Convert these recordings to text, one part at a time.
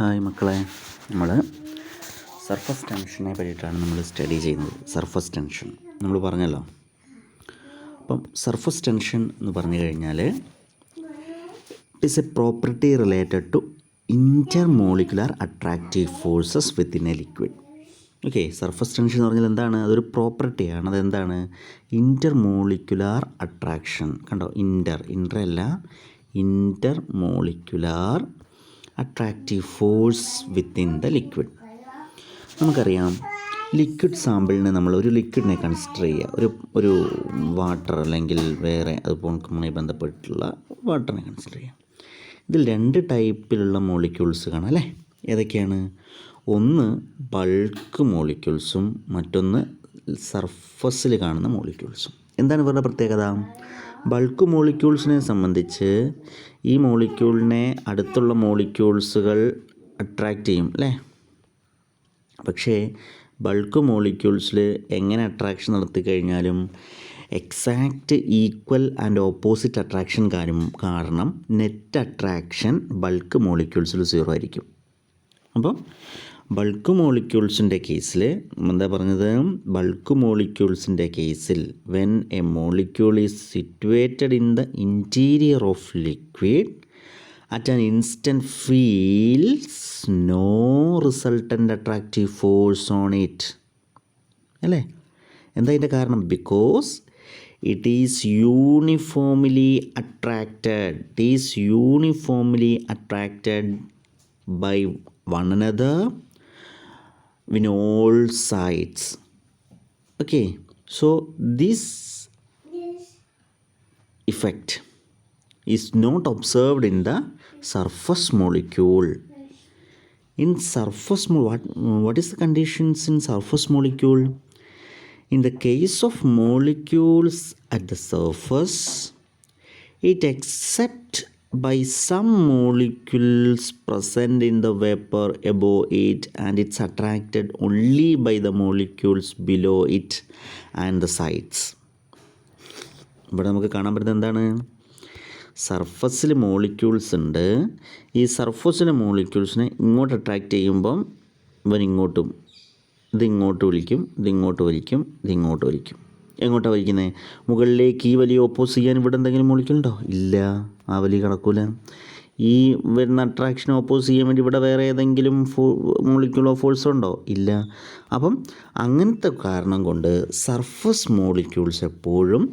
Hi മക്കളെ, നമ്മൾ surface ടെൻഷനെ പറ്റിയിട്ടാണ് നമ്മൾ സ്റ്റഡി ചെയ്യുന്നത്. സർഫസ് ടെൻഷൻ നമ്മൾ പറഞ്ഞല്ലോ. അപ്പം സർഫസ് ടെൻഷൻ എന്ന് പറഞ്ഞു കഴിഞ്ഞാൽ it is a property related to intermolecular attractive forces within a liquid. Okay, surface tension എന്ന് പറഞ്ഞാൽ എന്താണ്? അതൊരു അതെന്താണ്? Intermolecular attraction. കണ്ടോ, ഇൻ്റർ അല്ല, intermolecular attractive force within the liquid. നമുക്കറിയാം, ലിക്വിഡ് സാമ്പിളിനെ ഒരു ലിക്വിഡിനെ കൺസിഡർ ചെയ്യുക, ഒരു വാട്ടർ അല്ലെങ്കിൽ വേറെ അതുപോലെ ബന്ധപ്പെട്ടുള്ള വാട്ടറിനെ കൺസിഡർ ചെയ്യുക. ഇതിൽ രണ്ട് ടൈപ്പിലുള്ള മോളിക്യൂൾസ് കാണാം അല്ലേ? ഏതൊക്കെയാണ്? ഒന്ന് ബൾക്ക് മോളിക്യൂൾസും മറ്റൊന്ന് സർഫസിൽ കാണുന്ന മോളിക്യൂൾസും. എന്താണ് ഇവരുടെ പ്രത്യേകത? ബൾക്ക് മോളിക്യൂൾസിനെ സംബന്ധിച്ച് ഈ മോളിക്യൂളിനെ അടുത്തുള്ള മോളിക്യൂൾസുകൾ അട്രാക്റ്റ് ചെയ്യും അല്ലേ? പക്ഷേ ബൾക്ക് മോളിക്യൂൾസിൽ എങ്ങനെ അട്രാക്ഷൻ നടത്തി കഴിഞ്ഞാലും exact equal and opposite attraction കാരണം നെറ്റ് അട്രാക്ഷൻ ബൾക്ക് മോളിക്യൂൾസിൽ 0 ആയിരിക്കും. അപ്പം ബൾക്ക് മോളിക്യൂൾസിൻ്റെ കേസിൽ എന്താ പറഞ്ഞത്? ബൾക്ക് മോളിക്യൂൾസിൻ്റെ കേസിൽ when a molecule is situated in the interior of liquid at an instant feels no resultant attractive force on it അല്ലേ? എന്താ ഇതിൻ്റെ കാരണം? Because it is uniformly attracted by one another in all sides. Okay, so this effect is not observed in the surface molecule. In surface what is the conditions in surface molecule? In the case of molecules at the surface, it accept by some molecules present in the vapor above it, and it's attracted only by the molecules below it and the sides. ഇവിടെ നമുക്ക് കാണാൻ പറ്റുന്നത് എന്താണ്? സർഫസിൽ molecules ഉണ്ട്. ഈ സർഫസിലെ മോളിക്യൂൾസിനെ ഇങ്ങോട്ട് attract ചെയ്യുമ്പം ഇവൻ ഇങ്ങോട്ടും, ഇതിങ്ങോട്ട് വലിക്കും, ഇതിങ്ങോട്ട് വലിക്കും, ഇതിങ്ങോട്ട് വലിക്കും. എങ്ങോട്ടാണ് വലിക്കുന്നത്? മുകളിലേക്ക്. ഈ വലിയ ഓപ്പോസ് ചെയ്യാൻ ഇവിടെ എന്തെങ്കിലും മോളിക്യൂൾ ഉണ്ടോ? ഇല്ല, ആ വലിയ കിടക്കൂല. ഈ വരുന്ന അട്രാക്ഷൻ ഓപ്പോസ് ചെയ്യാൻ വേണ്ടി ഇവിടെ വേറെ ഏതെങ്കിലും മോളിക്യൂളോ ഫോഴ്സോ ഉണ്ടോ? ഇല്ല. അപ്പം അങ്ങനത്തെ കാരണം കൊണ്ട് സർഫസ് മോളിക്യൂൾസ് എപ്പോഴും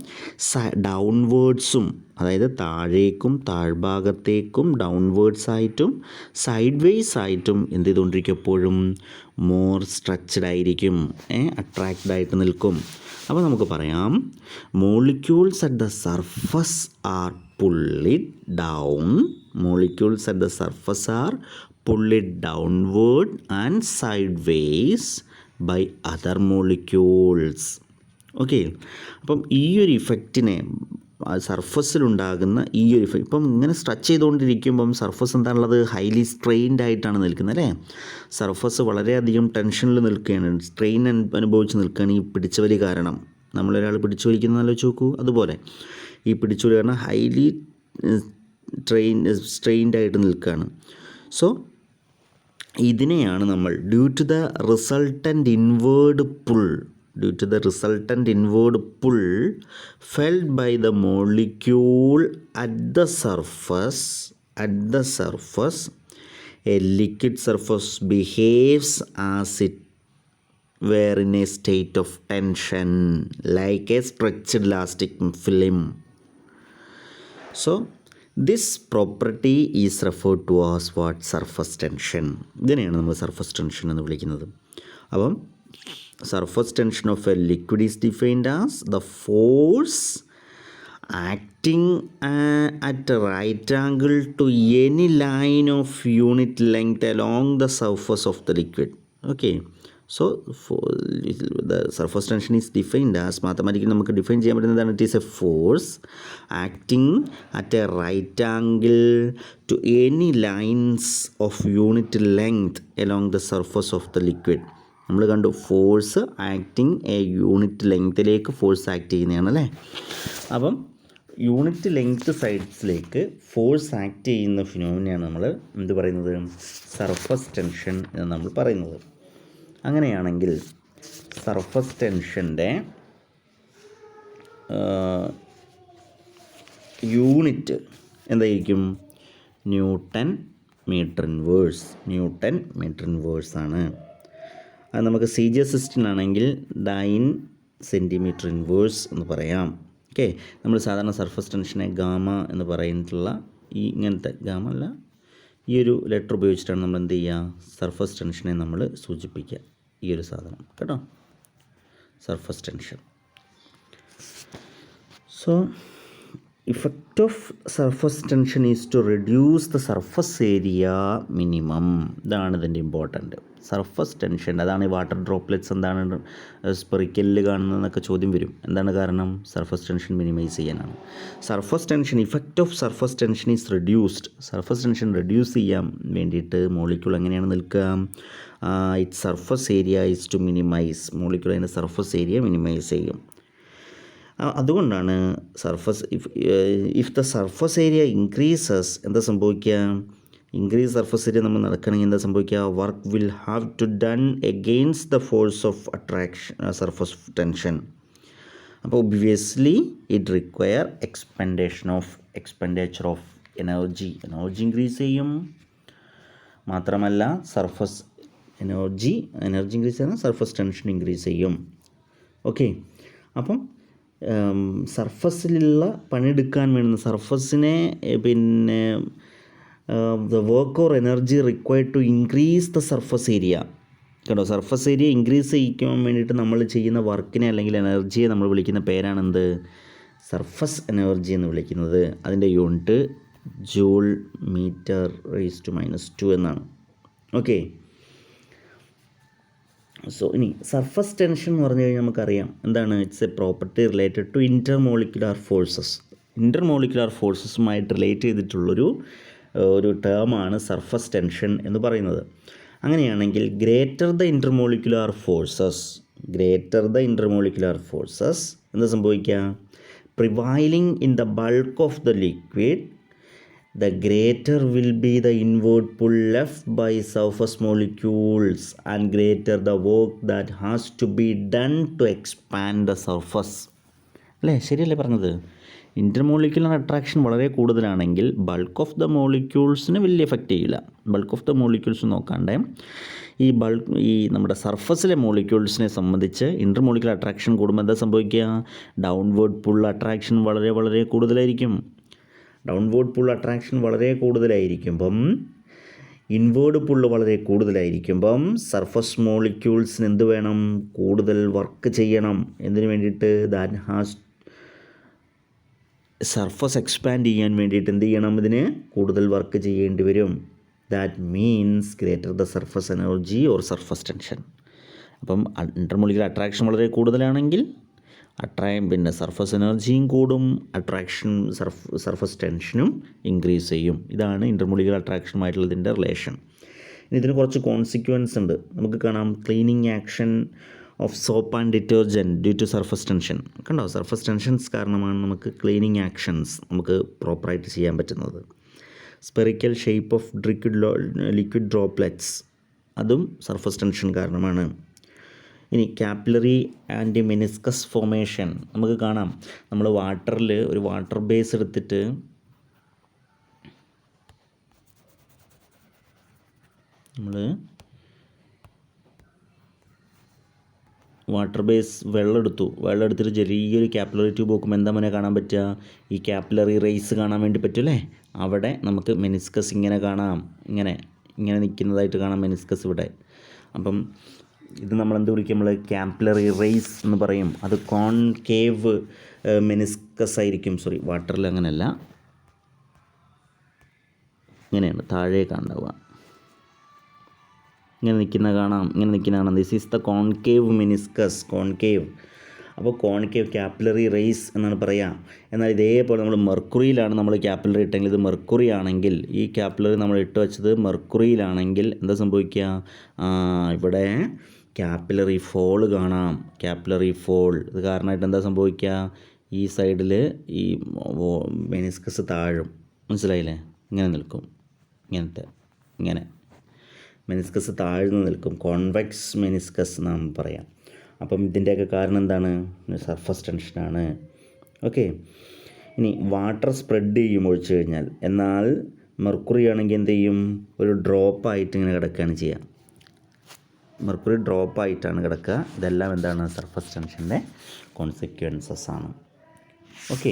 ഡൗൺവേർഡ്സും, അതായത് താഴേക്കും താഴ്ഭാഗത്തേക്കും ഡൗൺവേർഡ്സ് ആയിട്ടും സൈഡ് വേയ്സ് ആയിട്ടും എന്ത് ചെയ്തുകൊണ്ടിരിക്കും? എപ്പോഴും മോർ സ്ട്രെച്ച്ഡ് ആയിരിക്കും, അട്രാക്റ്റഡ് ആയിട്ട് നിൽക്കും. അപ്പോൾ നമുക്ക് പറയാം, molecules at the surface are pulled down. Molecules at the surface are pulled downward and sideways by other molecules. Okay, അപ്പം ഈ ഒരു ഇഫക്റ്റിനെ, സർഫസിലുണ്ടാകുന്ന ഈ ഒരു ഇഫക്റ്റ്, ഇപ്പം ഇങ്ങനെ സ്ട്രെച്ച് ചെയ്തുകൊണ്ടിരിക്കുമ്പം സർഫസ് എന്താണുള്ളത്? ഹൈലി സ്ട്രെയിൻഡ് ആയിട്ടാണ് നിൽക്കുന്നത് അല്ലേ? സർഫസ് വളരെയധികം ടെൻഷനിൽ നിൽക്കുകയാണ്, സ്ട്രെയിൻ അനുഭവിച്ച് നിൽക്കുകയാണ് ഈ പിടിച്ചുവലി കാരണം. നമ്മളൊരാൾ പിടിച്ചു വലിക്കുന്നത് ആലോചിച്ച് നോക്കൂ. അതുപോലെ ഈ പിടിച്ചുവലി കാരണം ഹൈലി സ്ട്രെയിൻഡ് ആയിട്ട് നിൽക്കുകയാണ്. സോ ഇതിനെയാണ് നമ്മൾ due to the resultant inward pull felt by the molecule at the surface, a liquid surface behaves as it were in a state of tension, like a stretched elastic film. So this property is referred to as what? Surface tension. ഇതിനെയാണ് നമ്മൾ surface tension എന്ന് വിളിക്കുന്നത്. അപ്പം surface tension of a liquid is defined as the force acting at a right angle to any line of unit length along the surface of the liquid. Okay, so the surface tension is defined as, mathematically നമുക്ക് define ചെയ്യാൻ പറ്റുന്നതാണ്, it is a force acting at a right angle to any lines of unit length along the surface of the liquid. നമ്മൾ കണ്ടു, force acting a unit ലെങ്ത്തിലേക്ക് force act ചെയ്യുന്നതാണ് അല്ലേ? അപ്പം unit length സൈഡ്സിലേക്ക് ഫോഴ്സ് ആക്ട് ചെയ്യുന്ന ഫിനോമിനയാണ് നമ്മൾ എന്ത് പറയുന്നത്, സർഫസ് ടെൻഷൻ എന്ന് നമ്മൾ പറയുന്നത്. അങ്ങനെയാണെങ്കിൽ സർഫസ് ടെൻഷൻ്റെ യൂണിറ്റ് എന്തായിരിക്കും, ന്യൂട്ടൺ മീറ്റർ ഇൻവേഴ്സ് ആണ്. അത് നമുക്ക് CJ16 ആണെങ്കിൽ 9 സെൻറ്റിമീറ്റർ ഇൻവേഴ്സ് എന്ന് പറയാം. ഓക്കെ, നമ്മൾ സാധാരണ സർഫസ് ടെൻഷനെ ഗാമ എന്ന് പറയുന്നിട്ടുള്ള ഇങ്ങനത്തെ ഗാമ അല്ല, ഈ ഒരു ലെറ്റർ ഉപയോഗിച്ചിട്ടാണ് നമ്മൾ എന്ത് ചെയ്യുക, സർഫസ് ടെൻഷനെ നമ്മൾ സൂചിപ്പിക്കുക, ഈ ഒരു സാധനം കേട്ടോ, surface tension. So effect of surface tension is to reduce the surface area minimum. ഇതാണ് ഇതിൻ്റെ ഇമ്പോർട്ടൻറ്റ്. സർഫസ് ടെൻഷൻ, അതാണ് ഈ വാട്ടർ ഡ്രോപ്ലെറ്റ്സ് എന്താണ് സ്പെറിക്കലിൽ കാണുന്നതെന്നൊക്കെ ചോദ്യം വരും. എന്താണ് കാരണം, സർഫസ് ടെൻഷൻ മിനിമൈസ് ചെയ്യാനാണ്. Surface tension, effect of surface tension is reduced. Surface tension reduce ചെയ്യാൻ വേണ്ടിയിട്ട് മോളിക്യൂൾ എങ്ങനെയാണ് നിൽക്കുക, it surface area is to minimise. Molecule അതിൻ്റെ സർഫസ് ഏരിയ മിനിമൈസ് ചെയ്യും. അതുകൊണ്ടാണ് if the surface area increases, എന്താ സംഭവിക്കുക, ഇൻക്രീസ് സർഫസ് ഏരിയ നമ്മൾ നടക്കണമെങ്കിൽ എന്താ സംഭവിക്കുക, work will have to done against the force of attraction surface tension. അപ്പോൾ obviously it require expenditure of energy increase ചെയ്യും. മാത്രമല്ല സർഫസ് എനർജി ഇൻക്രീസ് ചെയ്യുന്ന സർഫസ് ടെൻഷൻ ഇൻക്രീസ് ചെയ്യും. ഓക്കെ, അപ്പം സർഫസിലുള്ള പണിയെടുക്കാൻ വേണ്ടുന്ന സർഫസിനെ പിന്നെ the work or energy required to increase the surface area കേട്ടോ. സർഫസ് ഏരിയ ഇൻക്രീസ് ചെയ്യിക്കാൻ വേണ്ടിയിട്ട് നമ്മൾ ചെയ്യുന്ന വർക്കിനെ അല്ലെങ്കിൽ എനർജിയെ നമ്മൾ വിളിക്കുന്ന പേരാണെന്ത്, സർഫസ് എനർജി എന്ന് വിളിക്കുന്നത്. അതിൻ്റെ unit joule metre raise to -2 എന്നാണ്. ഓക്കെ, സോ ഇനി സർഫസ് ടെൻഷൻ എന്ന് പറഞ്ഞു കഴിഞ്ഞാൽ നമുക്കറിയാം എന്താണ്, it's a property related to intermolecular ഫോഴ്സസുമായിട്ട് റിലേറ്റ് ചെയ്തിട്ടുള്ളൊരു ടേമാണ് സർഫസ് ടെൻഷൻ എന്ന് പറയുന്നത്. അങ്ങനെയാണെങ്കിൽ ഗ്രേറ്റർ ദ ഇൻ്റർമോളിക്കുലാർ ഫോഴ്സസ് എന്താ സംഭവിക്കുക, prevailing in the bulk of the liquid, the greater will be the inward pull left by surface molecules and greater the work that has to be done to expand the surface. അല്ലേ, ശരിയല്ലേ പറഞ്ഞത്? Intermolecular attraction വളരെ കൂടുതലാണെങ്കിൽ bulk of the മോളിക്യൂൾസിന് വലിയ effect ചെയ്യില്ല. Bulk of the molecules നോക്കാണ്ട് ഈ നമ്മുടെ സർഫസിലെ മോളിക്യൂൾസിനെ സംബന്ധിച്ച് ഇൻ്റർമോളിക്കുലർ അട്രാക്ഷൻ കൂടുമ്പോൾ എന്താ സംഭവിക്കുക, ഡൗൺവേർഡ് പുൾ അട്രാക്ഷൻ വളരെ വളരെ കൂടുതലായിരിക്കും. ഇൻവേർഡ് പുള്ള് വളരെ കൂടുതലായിരിക്കുമ്പം സർഫസ് മോളിക്യൂൾസിന് എന്ത് വേണം, കൂടുതൽ വർക്ക് ചെയ്യണം. എന്തിനു വേണ്ടിയിട്ട്, ദാറ്റ് ഹാസ് സർഫസ് എക്സ്പാൻഡ് ചെയ്യാൻ വേണ്ടിയിട്ട് എന്ത് ചെയ്യണം, ഇതിന് കൂടുതൽ വർക്ക് ചെയ്യേണ്ടി വരും. That means greater the surface energy or surface tension. അപ്പം ഇൻ്റർമോളിക്കുലർ അട്രാക്ഷൻ വളരെ കൂടുതലാണെങ്കിൽ പിന്നെ സർഫസ് എനർജിയും കൂടും, സർഫസ് ടെൻഷനും ഇൻക്രീസ് ചെയ്യും. ഇതാണ് ഇൻ്റർമോളിക്കുലർ അട്രാക്ഷനുമായിട്ടുള്ള ഇതിൻ്റെ റിലേഷൻ. ഇതിന് കുറച്ച് കോൺസിക്വൻസ് ഉണ്ട്. നമുക്ക് കാണാം, cleaning action of soap and detergent due to surface tension. കണ്ടോ, സർഫസ് ടെൻഷൻസ് കാരണമാണ് നമുക്ക് ക്ലീനിങ് ആക്ഷൻസ് നമുക്ക് പ്രോപ്പറായിട്ട് ചെയ്യാൻ പറ്റുന്നത്. Spherical shape of liquid droplets, അതും സർഫസ് ടെൻഷൻ കാരണമാണ്. ഇനി കാപ്പിലറി ആൻഡ് മെനിസ്കസ് ഫോർമേഷൻ നമുക്ക് കാണാം. നമ്മൾ വാട്ടറിൽ ഒരു വാട്ടർ ബേസ് എടുത്തിട്ട് വെള്ളം എടുത്തിട്ട് ചെറിയൊരു കാപ്പിലറി ട്യൂബ് നോക്കുമ്പോൾ എന്താ മോനെ കാണാൻ പറ്റുക, ഈ കാപ്പിലറി റേസ് കാണാൻ വേണ്ടി പറ്റുമല്ലേ. അവിടെ നമുക്ക് മെനിസ്കസ് ഇങ്ങനെ കാണാം, ഇങ്ങനെ നിൽക്കുന്നതായിട്ട് കാണാം മെനിസ്കസ് ഇവിടെ. അപ്പം ഇത് നമ്മളെന്ത് വിളിക്കും, നമ്മൾ കാപ്പിലറി റേസ് എന്ന് പറയും. അത് കോൺകേവ് മെനിസ്കസ് ആയിരിക്കും. വാട്ടറിൽ അങ്ങനെയല്ല, ഇങ്ങനെയാണ് താഴേക്കാണ് ഉണ്ടാവുക. ഇങ്ങനെ നിൽക്കുന്ന കാണാം. This is the concave meniscus. അപ്പോൾ കോൺകേവ് കാപ്പിലറി റേസ് എന്നാണ് പറയുക. എന്നാൽ ഇതേപോലെ നമ്മൾ മെർക്കുറിയിലാണ് നമ്മൾ കാപ്പിലറി ഇട്ടെങ്കിൽ, ഇത് മെർക്കുറി ആണെങ്കിൽ, ഈ കാപ്പിലറി നമ്മൾ ഇട്ട് വെച്ചത് മെർക്കുറിയിലാണെങ്കിൽ എന്താ സംഭവിക്കുക, ഇവിടെ കാപ്പിലറി ഫോൾ കാണാം. ഇത് കാരണമായിട്ട് എന്താ സംഭവിക്കുക, ഈ സൈഡിൽ ഈ മെനിസ്കസ് താഴും, മനസ്സിലായില്ലേ? ഇങ്ങനെ നിൽക്കും, ഇങ്ങനെ മെനിസ്കസ് താഴ്ന്നു നിൽക്കും, കോൺവെക്സ് മെനിസ്കസ് നാം പറയാം. അപ്പം ഇതിൻ്റെയൊക്കെ കാരണം എന്താണ്? സർഫസ് ടെൻഷനാണ്. ഓക്കെ. ഇനി വാട്ടർ സ്പ്രെഡ് ചെയ്യും ഒഴിച്ചു കഴിഞ്ഞാൽ. എന്നാൽ മെർക്കുറി ആണെങ്കിൽ എന്ത് ചെയ്യും? ഒരു ഡ്രോപ്പായിട്ട് ഇങ്ങനെ കിടക്കുകയാണ് ചെയ്യുക. മെർക്കുറി ഡ്രോപ്പായിട്ടാണ് കിടക്കുക. ഇതെല്ലാം എന്താണ്? സർഫസ് ടെൻഷൻ്റെ കോൺസിക്വൻസസ് ആണ്. ഓക്കെ.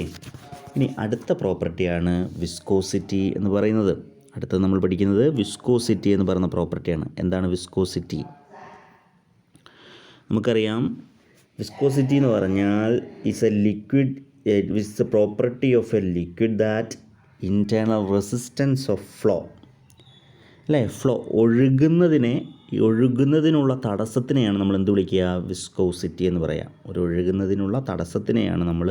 ഇനി അടുത്ത പ്രോപ്പർട്ടിയാണ് വിസ്കോസിറ്റി എന്ന് പറയുന്നത്. അടുത്തത് നമ്മൾ പഠിക്കുന്നത് വിസ്കോസിറ്റി എന്ന് പറയുന്ന പ്രോപ്പർട്ടിയാണ്. എന്താണ് വിസ്കോസിറ്റി? നമുക്കറിയാം, വിസ്കോസിറ്റി എന്ന് പറഞ്ഞാൽ it's A liquid, it's a property of A liquid that internal resistance of flow, അല്ലേ? ഫ്ലോ ഒഴുകുന്നതിനുള്ള തടസ്സത്തിനെയാണ് നമ്മൾ എന്ത് വിളിക്കുക? വിസ്കോസിറ്റി എന്ന് പറയാം. ഒരു ഒഴുകുന്നതിനുള്ള തടസ്സത്തിനെയാണ് നമ്മൾ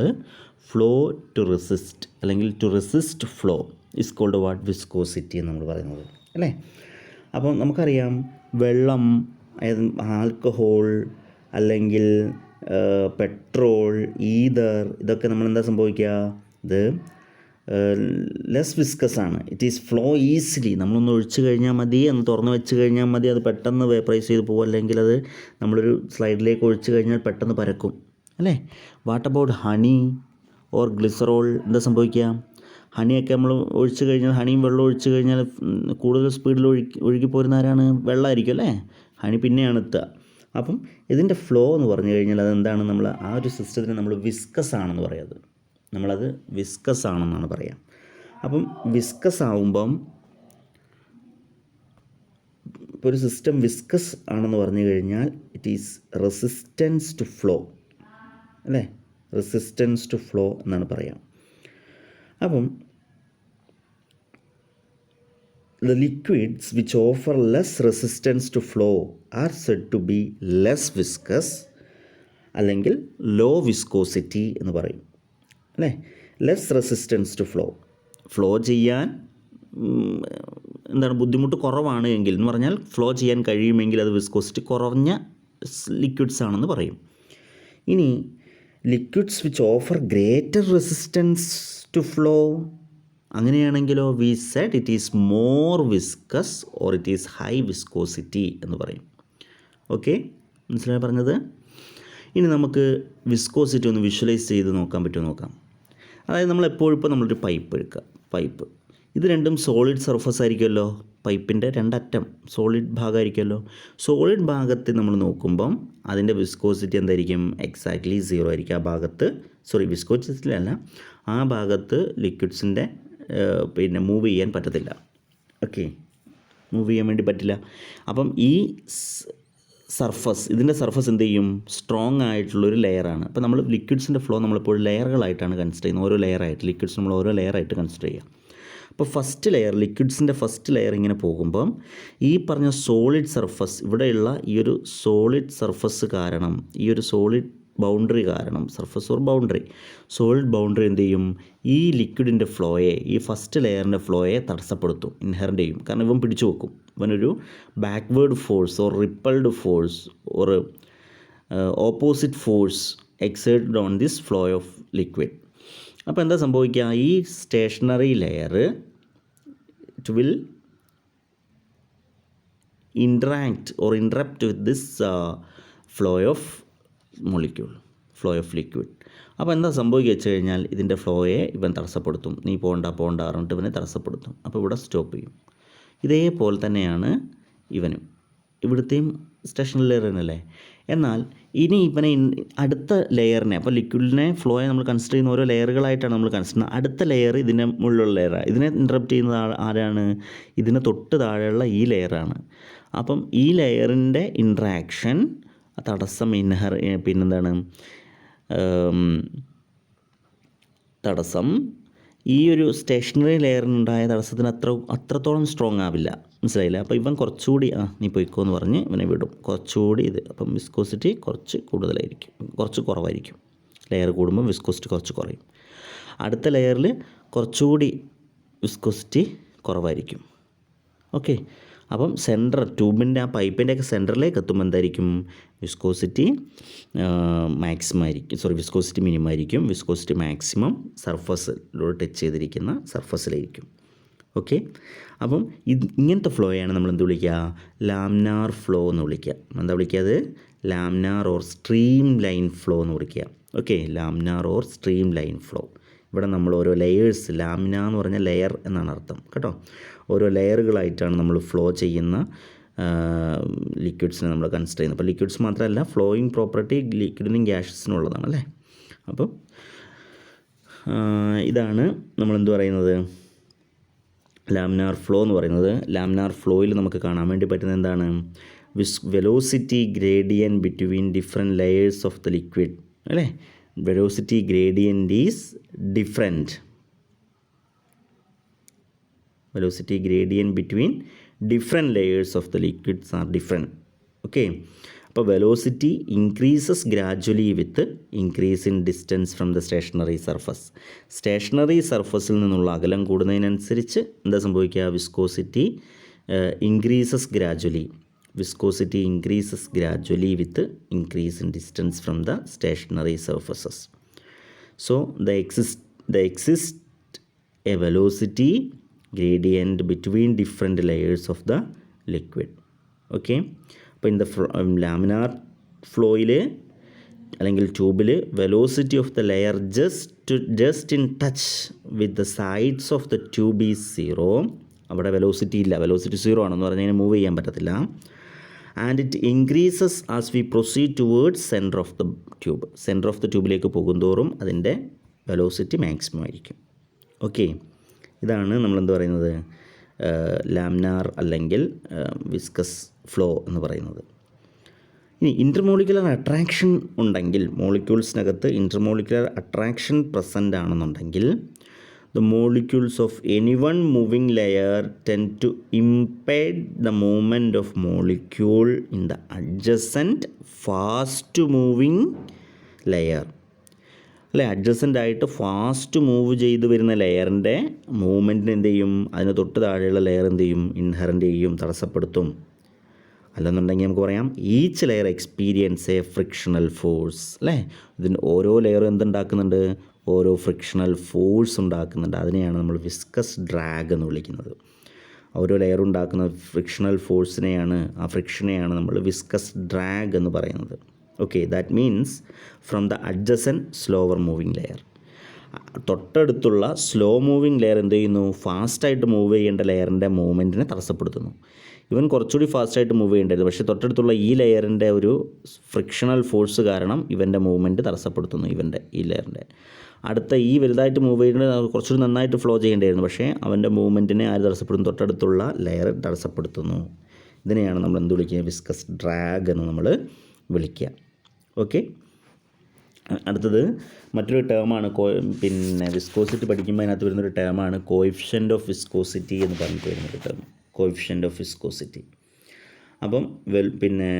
ഫ്ലോ ടു റെസിസ്റ്റ്, അല്ലെങ്കിൽ to resist flow is called what? Viscosity എന്ന് നമ്മൾ പറയുന്നത്, അല്ലേ? അപ്പം നമുക്കറിയാം, വെള്ളം, ആൽക്കഹോൾ, അല്ലെങ്കിൽ പെട്രോൾ, ഈതർ, ഇതൊക്കെ നമ്മളെന്താ സംഭവിക്കുക? ഇത് ലെസ് വിസ്കസ് ആണ്. It is flow easily. നമ്മളൊന്ന് ഒഴിച്ച് കഴിഞ്ഞാൽ മതി, ഒന്ന് തുറന്ന് വെച്ച് കഴിഞ്ഞാൽ മതി, അത് പെട്ടെന്ന് വേപ്പറൈസ് ചെയ്ത് പോകും. അല്ലെങ്കിൽ അത് നമ്മളൊരു സ്ലൈഡിലേക്ക് ഒഴിച്ച് കഴിഞ്ഞാൽ പെട്ടെന്ന് പരക്കും, അല്ലേ? What about honey or glycerol? എന്താ സംഭവിക്കുക? ഹണിയൊക്കെ നമ്മൾ ഒഴിച്ച് കഴിഞ്ഞാൽ, ഹണിയും വെള്ളം ഒഴിച്ച് കഴിഞ്ഞാൽ കൂടുതൽ സ്പീഡിൽ ഒഴുകി പോരുന്ന ആരാണ്? വെള്ളമായിരിക്കും, അല്ലേ? ഹണി പിന്നെയാണ് എത്തുക. അപ്പം ഇതിൻ്റെ ഫ്ലോ എന്ന് പറഞ്ഞു കഴിഞ്ഞാൽ അതെന്താണ്? നമ്മൾ ആ ഒരു സിസ്റ്റത്തിന് നമ്മൾ വിസ്കസ് ആണെന്ന് പറയാം. നമ്മളത് വിസ്കസ് ആണെന്നാണ് പറയാം. അപ്പം വിസ്കസ് ആവുമ്പം, ഇപ്പോൾ ഒരു സിസ്റ്റം വിസ്കസ് ആണെന്ന് പറഞ്ഞു കഴിഞ്ഞാൽ it is resistance to flow, അല്ലേ? റെസിസ്റ്റൻസ് ടു ഫ്ലോ എന്നാണ് പറയാം. അപ്പം the liquids which offer less resistance to flow are said to be less viscous, അല്ലെങ്കിൽ ലോ വിസ്കോസിറ്റി എന്ന് പറയും, അല്ലേ? ലെസ് റെസിസ്റ്റൻസ് ടു ഫ്ലോ ചെയ്യാൻ എന്താണ് ബുദ്ധിമുട്ട് കുറവാണ് എങ്കിൽ എന്ന് പറഞ്ഞാൽ, ഫ്ലോ ചെയ്യാൻ കഴിയുമെങ്കിൽ അത് വിസ്കോസിറ്റി കുറഞ്ഞ ലിക്വിഡ്സ് ആണെന്ന് പറയും. ഇനി liquids which offer greater resistance to flow, അങ്ങനെയാണെങ്കിലോ we said it is more viscous or it is high viscosity എന്ന് പറയും. ഓക്കെ, മനസ്സിലായി പറഞ്ഞത്? ഇനി നമുക്ക് വിസ്കോസിറ്റി ഒന്ന് വിഷ്വലൈസ് ചെയ്ത് നോക്കാൻ പറ്റുമോ നോക്കാം. അതായത് നമ്മളെപ്പോഴും ഇപ്പോൾ നമ്മളൊരു പൈപ്പ് എടുക്കുക. പൈപ്പ് ഇത് രണ്ടും സോളിഡ് സർഫസ് ആയിരിക്കുമല്ലോ. പൈപ്പിൻ്റെ രണ്ടറ്റം സോളിഡ് ഭാഗമായിരിക്കുമല്ലോ. സോളിഡ് ഭാഗത്ത് നമ്മൾ നോക്കുമ്പം അതിൻ്റെ വിസ്കോസിറ്റി എന്തായിരിക്കും? എക്സാക്ട്ലി 0 ആയിരിക്കും. ആ ഭാഗത്ത് വിസ്കോസിറ്റിയിലല്ല, ആ ഭാഗത്ത് ലിക്വിഡ്സിൻ്റെ മൂവ് ചെയ്യാൻ പറ്റത്തില്ല. ഓക്കെ, മൂവ് ചെയ്യാൻ വേണ്ടി പറ്റില്ല. അപ്പം ഈ ഇതിൻ്റെ സർഫസ് എന്ത് ചെയ്യും? സ്ട്രോങ് ആയിട്ടുള്ളൊരു ലെയറാണ്. അപ്പോൾ നമ്മൾ ലിക്വിഡ്സിൻ്റെ ഫ്ലോ നമ്മളെപ്പോഴും ലെയറുകളായിട്ടാണ് കൺസിഡർ ചെയ്യുന്നത്. ഓരോ ലെയറായിട്ട് ലിക്വിഡ്സ് നമ്മൾ ഓരോ ലെയറായിട്ട് കൺസിഡർ ചെയ്യുക. അപ്പോൾ ഫസ്റ്റ് ലെയർ, ലിക്വിഡ്സിൻ്റെ ഫസ്റ്റ് ലെയർ ഇങ്ങനെ പോകുമ്പം ഈ പറഞ്ഞ സോളിഡ് സർഫസ്, ഇവിടെയുള്ള ഈ ഒരു സോളിഡ് സർഫസ് കാരണം, ഈ ഒരു സോളിഡ് ബൗണ്ടറി കാരണം, surface or boundary, solid boundary എന്ത് ചെയ്യും? ഈ ലിക്വിഡിൻ്റെ ഫ്ലോയെ, ഈ ഫസ്റ്റ് ലെയറിൻ്റെ ഫ്ലോയെ തടസ്സപ്പെടുത്തും, ഇൻഹെറൻ്റ് ചെയ്യും. കാരണം ഇവൻ പിടിച്ചു വെക്കും. ഇവനൊരു backward force or repulsed force or opposite force exerted on this flow of liquid. അപ്പോൾ എന്താ സംഭവിക്കുക? ഈ stationary layer it will interact or interrupt with this flow of liquid. അപ്പോൾ എന്താ സംഭവിക്കുക വെച്ച് കഴിഞ്ഞാൽ ഇതിൻ്റെ ഫ്ലോയെ ഇവൻ തടസ്സപ്പെടുത്തും. നീ പോകണ്ട പറഞ്ഞിട്ട് ഇവനെ തടസ്സപ്പെടുത്തും. അപ്പോൾ ഇവിടെ സ്റ്റോപ്പ് ചെയ്യും. ഇതേപോലെ തന്നെയാണ് ഇവനും. ഇവിടുത്തെയും സ്റ്റേഷനറി ലെയർ തന്നെയല്ലേ. എന്നാൽ ഇനി ഇവനെ അടുത്ത ലെയറിനെ, അപ്പോൾ ലിക്വിഡിനെ ഫ്ലോയെ നമ്മൾ കൺസിഡർ ചെയ്യുന്ന ഓരോ ലെയറുകളായിട്ടാണ് നമ്മൾ കൺസിഡർ ചെയ്യുന്നത്. അടുത്ത ലെയർ ഇതിൻ്റെ മുകളിലുള്ള ലെയറാണ്. ഇതിനെ ഇൻട്രപ്റ്റ് ചെയ്യുന്നത് ആരാണ്? ഇതിന് തൊട്ട് താഴെയുള്ള ഈ ലെയറാണ്. അപ്പം ഈ ലെയറിൻ്റെ ഇൻട്രാക്ഷൻ തടസ്സം തടസ്സം ഈ ഒരു സ്റ്റേഷനറി ലെയറിനുണ്ടായ തടസ്സത്തിന് അത്രത്തോളം സ്ട്രോങ് ആവില്ല. മനസ്സിലായില്ല? അപ്പോൾ ഇവൻ കുറച്ചുകൂടി നീ പൊയ്ക്കോ എന്ന് പറഞ്ഞ് ഇവനെ വിടും. കുറച്ചുകൂടി അപ്പം വിസ്കോസിറ്റി കുറച്ച് കുറവായിരിക്കും. ലെയർ കൂടുമ്പോൾ വിസ്കോസിറ്റി കുറച്ച് കുറയും. അടുത്ത ലെയറിൽ കുറച്ചുകൂടി വിസ്കോസിറ്റി കുറവായിരിക്കും. ഓക്കെ, അപ്പം ട്യൂബിൻ്റെ ആ പൈപ്പിൻ്റെയൊക്കെ സെൻറ്ററിലേക്ക് എത്തുമ്പോൾ എന്തായിരിക്കും, വിസ്കോസിറ്റി മാക്സിമം ആയിരിക്കും, വിസ്കോസിറ്റി മിനിമം ആയിരിക്കും. വിസ്കോസിറ്റി മാക്സിമം സർഫസിലൂടെ ടച്ച് ചെയ്തിരിക്കുന്ന സർഫസിലായിരിക്കും. ഓക്കെ, അപ്പം ഇങ്ങനത്തെ ഫ്ലോയാണ് നമ്മൾ എന്ത് വിളിക്കുക, ലാമിനാർ ഫ്ലോ എന്ന് വിളിക്കുക. എന്താ വിളിക്കുക, അത് laminar or stream line flow എന്ന് വിളിക്കുക. Okay, laminar or stream line flow. ഇവിടെ നമ്മൾ ഓരോ ലെയേഴ്സ്, ലാമിന എന്ന് പറഞ്ഞ ലെയർ എന്നാണ് അർത്ഥം കേട്ടോ. ഓരോ ലെയറുകളായിട്ടാണ് നമ്മൾ ഫ്ലോ ചെയ്യുന്ന ലിക്വിഡ്സിനെ നമ്മൾ കൺസിഡർ ചെയ്യുന്നത്. അപ്പോൾ ലിക്വിഡ്സ് മാത്രമല്ല, ഫ്ലോയിങ് പ്രോപ്പർട്ടി ലിക്വിഡിനും ഗ്യാസസിനുള്ളതാണ് അല്ലേ. അപ്പം ഇതാണ് നമ്മളെന്ത് പറയുന്നത്, ലാമിനാർ ഫ്ലോ എന്ന് പറയുന്നത്. ലാമിനാർ ഫ്ലോയിൽ നമുക്ക് കാണാൻ വേണ്ടി പറ്റുന്നത് എന്താണ്, velocity gradient between different layers of the liquid അല്ലേ. Velocity gradient is different. Velocity gradient between different layers of the liquids are different. Okay, അപ്പോൾ velocity increases gradually with increase in distance from the stationary surface. Stationary സർഫസിൽ നിന്നുള്ള അകലം കൂടുന്നതിനനുസരിച്ച് എന്താ സംഭവിക്കുക, viscosity increases gradually. Viscosity increases gradually with increase in distance from the stationary surfaces. So there exists a velocity gradient between different layers of the liquid. Okay, അപ്പോൾ in the laminar ഫ്ലോയിൽ അല്ലെങ്കിൽ ട്യൂബിൽ velocity of the layer just in touch with the sides of the tube is zero. അവിടെ velocity ഇല്ല, velocity zero ആണെന്ന് പറഞ്ഞാൽ move ചെയ്യാൻ പറ്റത്തില്ല. And it increases as we proceed towards centre of the tube. Centre of the ട്യൂബിലേക്ക് പോകുന്തോറും അതിൻ്റെ velocity maximum ആയിരിക്കും. ഓക്കെ, ഇതാണ് നമ്മളെന്ത് പറയുന്നത്, ലാമിനാർ അല്ലെങ്കിൽ വിസ്കസ് ഫ്ലോ എന്ന് പറയുന്നത്. ഇനി ഇൻ്റർമോളിക്കുലർ അട്രാക്ഷൻ ഉണ്ടെങ്കിൽ, മോളിക്യൂൾസിനകത്ത് ഇൻ്റർമോളിക്കുലർ അട്രാക്ഷൻ പ്രസൻ്റ് ആണെന്നുണ്ടെങ്കിൽ, the molecules of any one moving layer tend to impede the movement of molecule in the adjacent fast moving layer. അല്ലെ, അഡ്ജസൻ്റ് ആയിട്ട് ഫാസ്റ്റ് മൂവ് ചെയ്ത് വരുന്ന ലെയറിൻ്റെ മൂവ്മെൻറ്റിന് എന്ത് ചെയ്യും, അതിന് തൊട്ട് താഴെയുള്ള ലെയർ എന്ത് ചെയ്യും, ഇൻഹറൻ്റ് ചെയ്യും, തടസ്സപ്പെടുത്തും. അല്ലെന്നുണ്ടെങ്കിൽ നമുക്ക് പറയാം each layer experience A frictional force. അല്ലേ, ഇതിന് ഓരോ ലെയറും എന്തുണ്ടാക്കുന്നുണ്ട്, ഓരോ ഫ്രിക്ഷണൽ ഫോഴ്സ് ഉണ്ടാക്കുന്നുണ്ട്. അതിനെയാണ് നമ്മൾ വിസ്കസ് ഡ്രാഗ് എന്ന് വിളിക്കുന്നത്. ഓരോ ലെയർ ഉണ്ടാക്കുന്ന ഫ്രിക്ഷണൽ ഫോഴ്സിനെയാണ്, ആ ഫ്രിക്ഷനെയാണ് നമ്മൾ വിസ്കസ് ഡ്രാഗ് എന്ന് പറയുന്നത്. Okay, that means from the adjacent slower moving layer. തൊട്ടടുത്തുള്ള സ്ലോ മൂവിങ് ലെയർ എന്ത് ചെയ്യുന്നു, ഫാസ്റ്റായിട്ട് മൂവ് ചെയ്യേണ്ട ലെയറിൻ്റെ മൂവ്മെൻറ്റിനെ തടസ്സപ്പെടുത്തുന്നു. ഇവൻ കുറച്ചുകൂടി ഫാസ്റ്റായിട്ട് മൂവ് ചെയ്യേണ്ടത്, പക്ഷേ തൊട്ടടുത്തുള്ള ഈ ലെയറിൻ്റെ ഒരു ഫ്രിക്ഷണൽ ഫോഴ്സ് കാരണം ഇവൻ്റെ മൂവ്മെൻറ്റ് തടസ്സപ്പെടുത്തുന്നു. ഈ ലെയറിൻ്റെ അടുത്ത ഈ വലുതായിട്ട് മൂവ് ചെയ്യുന്നത് കുറച്ചുകൂടി നന്നായിട്ട് ഫ്ലോ ചെയ്യേണ്ടതായിരുന്നു, പക്ഷേ അവൻ്റെ മൂവ്മെൻറ്റിനെ ആര് തടസ്സപ്പെടുന്നു, തൊട്ടടുത്തുള്ള ലെയർ തടസ്സപ്പെടുത്തുന്നു. ഇതിനെയാണ് നമ്മൾ എന്ത് വിളിക്കുക, വിസ്കസ് ഡ്രാഗ് എന്ന് നമ്മൾ വിളിക്കുക. ഓക്കെ, അടുത്തത് മറ്റൊരു ടേമാണ് പിന്നെ വിസ്കോസിറ്റി പഠിക്കുമ്പോൾ അതിനകത്ത് വരുന്നൊരു ടേമാണ് കോഎഫിഷ്യൻ്റ് ഓഫ് വിസ്കോസിറ്റി എന്ന് പറഞ്ഞിട്ട് വരുന്നൊരു ടേം, കോഎഫിഷ്യൻ്റ് ഓഫ് വിസ്കോസിറ്റി. അപ്പം പിന്നെ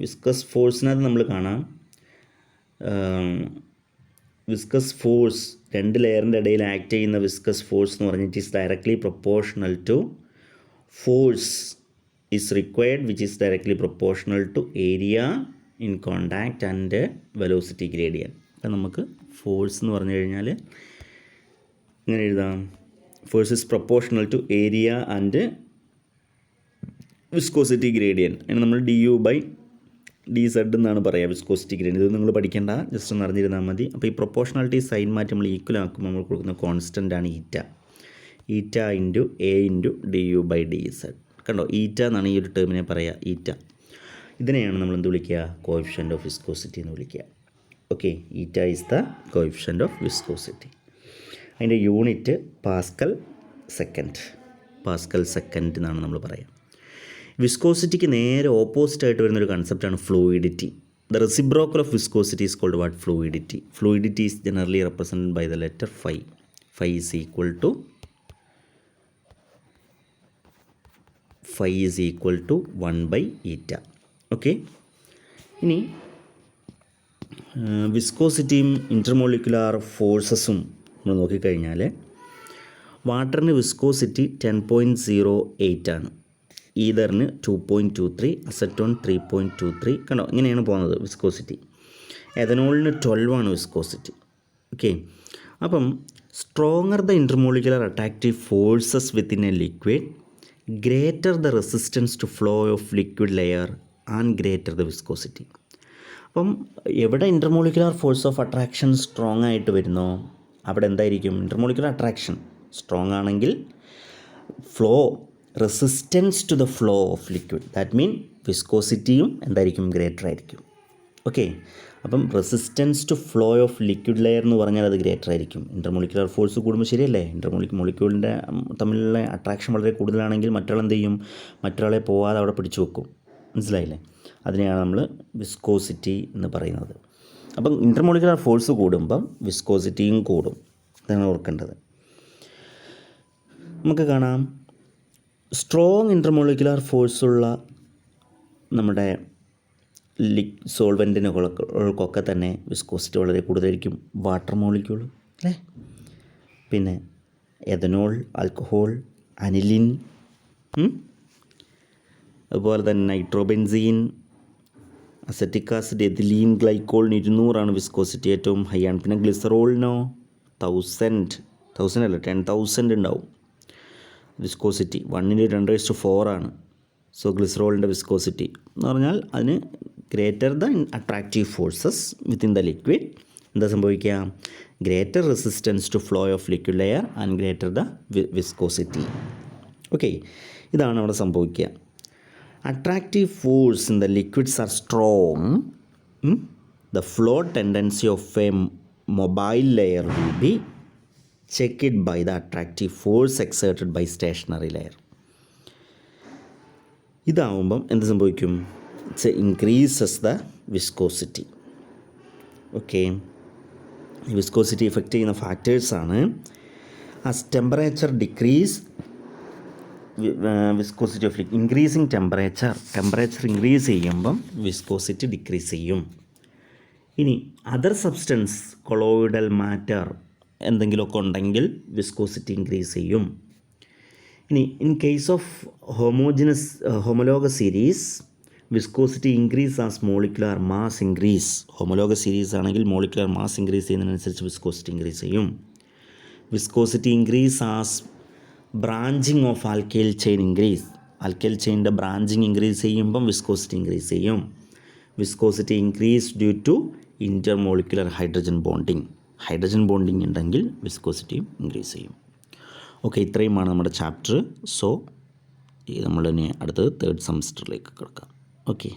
വിസ്കസ് ഫോഴ്സിനകത്ത് നമ്മൾ കാണാം, വിസ്കസ് ഫോഴ്സ് രണ്ട് ലെയറിൻ്റെ ഇടയിൽ ആക്ട് ചെയ്യുന്ന വിസ്കസ് ഫോഴ്സ് എന്ന് പറഞ്ഞിട്ട് is directly proportional to force is required which is directly proportional to area in contact and velocity gradient. അപ്പം നമുക്ക് ഫോഴ്സ് എന്ന് പറഞ്ഞു കഴിഞ്ഞാൽ ഇങ്ങനെ എഴുതാം, force is proportional to area and viscosity gradient. അതിന് നമ്മൾ dU/dz എന്നാണ് പറയുക, വിസ്കോസിറ്റി ഗ്രേഡിയൻ. ഇത് നിങ്ങൾ പഠിക്കേണ്ട, ജസ്റ്റ് ഒന്ന് അറിഞ്ഞിരുന്നാൽ മതി. അപ്പോൾ ഈ പ്രൊപ്പോർഷണാലിറ്റി സൈൻ മാറ്റി നമ്മൾ ഈക്വൽ ആക്കുമ്പോൾ നമ്മൾ കൊടുക്കുന്ന കോൺസ്റ്റൻ്റാണ് ഈറ്റ ഇൻറ്റു A ഇൻറ്റു dU/dz. കണ്ടോ, ഈറ്റ എന്നാണ് ഈ ഒരു ടേമിനെ പറയുക, ഈറ്റ. ഇതിനെയാണ് നമ്മൾ എന്ത് വിളിക്കുക, കോഎഫിഷ്യൻ്റ് ഓഫ് വിസ്കോസിറ്റി എന്ന് വിളിക്കുക. Okay, eta is the coefficient of viscosity. അതിൻ്റെ യൂണിറ്റ് പാസ്കൽ സെക്കൻഡ് എന്നാണ് നമ്മൾ പറയുക. വിസ്കോസിറ്റിക്ക് നേരെ ഓപ്പോസിറ്റായിട്ട് വരുന്നൊരു കൺസെപ്റ്റാണ് fluidity. The reciprocal of viscosity is called what, fluidity. Fluidity is generally represented by the letter phi. Is equal to 1/η. Okay, ഇനി വിസ്കോസിറ്റിയും ഇൻ്റർമോളിക്കുലാർ ഫോഴ്സസും നമ്മൾ നോക്കിക്കഴിഞ്ഞാൽ വാട്ടറിന് വിസ്കോസിറ്റി 10.08 ആണ്. ഈതറിന് 2.23, അസറ്റോൺ 3.23. കണ്ടോ, ഇങ്ങനെയാണ് പോകുന്നത് വിസ്കോസിറ്റി. എഥനോളിന് 12 ആണ് വിസ്കോസിറ്റി. ഓക്കെ, അപ്പം stronger the intermolecular attractive forces within a liquid, greater the resistance to flow of liquid layer and greater the viscosity. അപ്പം എവിടെ intermolecular force of attraction strong ആയിട്ട് വരുന്നോ അവിടെ എന്തായിരിക്കും, ഇൻ്റർമോളിക്കുലർ അട്രാക്ഷൻ സ്ട്രോങ് ആണെങ്കിൽ flow resistance to the flow of liquid, that mean വിസ്കോസിറ്റിയും എന്തായിരിക്കും, greater ആയിരിക്കും. ഓക്കെ, അപ്പം resistance to flow of liquid layer എന്ന് പറഞ്ഞാൽ അത് ഗ്രേറ്റർ ആയിരിക്കും. ഇൻ്റർമോളിക്കുലർ ഫോഴ്സ് കൂടുമ്പോൾ ശരിയല്ലേ, മോളിക്യൂളിൻ്റെ തമ്മിലുള്ള അട്രാക്ഷൻ വളരെ കൂടുതലാണെങ്കിൽ മറ്റൊരാൾ എന്ത് ചെയ്യും, മറ്റൊരാളെ പോവാതെ അവിടെ പിടിച്ചു വെക്കും. മനസ്സിലായില്ലേ, അതിനെയാണ് നമ്മൾ വിസ്കോസിറ്റി എന്ന് പറയുന്നത്. അപ്പം ഇൻ്റർമോളിക്കുലർ ഫോഴ്സ് കൂടുമ്പം വിസ്കോസിറ്റിയും കൂടും, ഇതാണ് ഓർക്കേണ്ടത്. നമുക്ക് കാണാം, സ്ട്രോങ് ഇൻ്റർമോളിക്കുലർ ഫോഴ്സുള്ള നമ്മുടെ സോൾവെൻറ്റിനുകൾക്കൊക്കെ തന്നെ വിസ്കോസിറ്റി വളരെ കൂടുതലായിരിക്കും. വാട്ടർ മോളിക്യൂൾ അല്ലേ, പിന്നെ എഥനോൾ, ആൽക്കഹോൾ, അനിലിൻ, അതുപോലെ തന്നെ നൈട്രോബെൻസീൻ, അസറ്റിക് ആസിഡ്, എഥിലീൻ ഗ്ലൈക്കോളിന് 200 വിസ്കോസിറ്റി ഏറ്റവും ഹൈ ആണ്. പിന്നെ ഗ്ലിസറോളിനോ 1000 ഉണ്ടാവും വിസ്കോസിറ്റി, 1×10⁴ സോ ഗ്ലിസറോളിൻ്റെ വിസ്കോസിറ്റി എന്ന് പറഞ്ഞാൽ അതിന് greater the attractive forces within the liquid എന്താ സംഭവിക്കുക, greater resistance to flow of liquid layer and greater the viscosity. Okay, ഇതാണ് അവിടെ സംഭവിക്കുക. Attractive force in the liquids are strong. The flow tendency of a mobile layer will be checked by the attractive force exerted by stationary layer. ഇതാവുമ്പം എന്ത് സംഭവിക്കും, it's increases the viscosity. Okay, viscosity effect ചെയ്യുന്ന ഫാക്ടേഴ്സാണ് as temperature decrease, viscosity of increasing temperature increase ചെയ്യുമ്പം viscosity decrease ചെയ്യും. ഇനി other substance, colloidal matter എന്തെങ്കിലുമൊക്കെ ഉണ്ടെങ്കിൽ വിസ്കോസിറ്റി ഇൻക്രീസ് ചെയ്യും. ഇനി in case of homologous series viscosity increase as molecular mass increase. Homologous series ആണെങ്കിൽ മോളിക്കുലർ മാസ് ഇൻക്രീസ് ചെയ്യുന്നതിനനുസരിച്ച് viscosity increase ചെയ്യും. Viscosity increase as branching of alkyl chain increase. Alkyl ചെയിൻ്റെ branching increase ചെയ്യുമ്പം viscosity increase ചെയ്യും. Viscosity increase due to intermolecular hydrogen bonding ഉണ്ടെങ്കിൽ വിസ്കോസിറ്റിയും increase ചെയ്യും. Okay, ഇത്രയുമാണ് നമ്മുടെ ചാപ്റ്റർ. സോ നമ്മളിനി അടുത്തത് 3rd സെമസ്റ്ററിലേക്ക് കിടക്കാം. ഓക്കെ.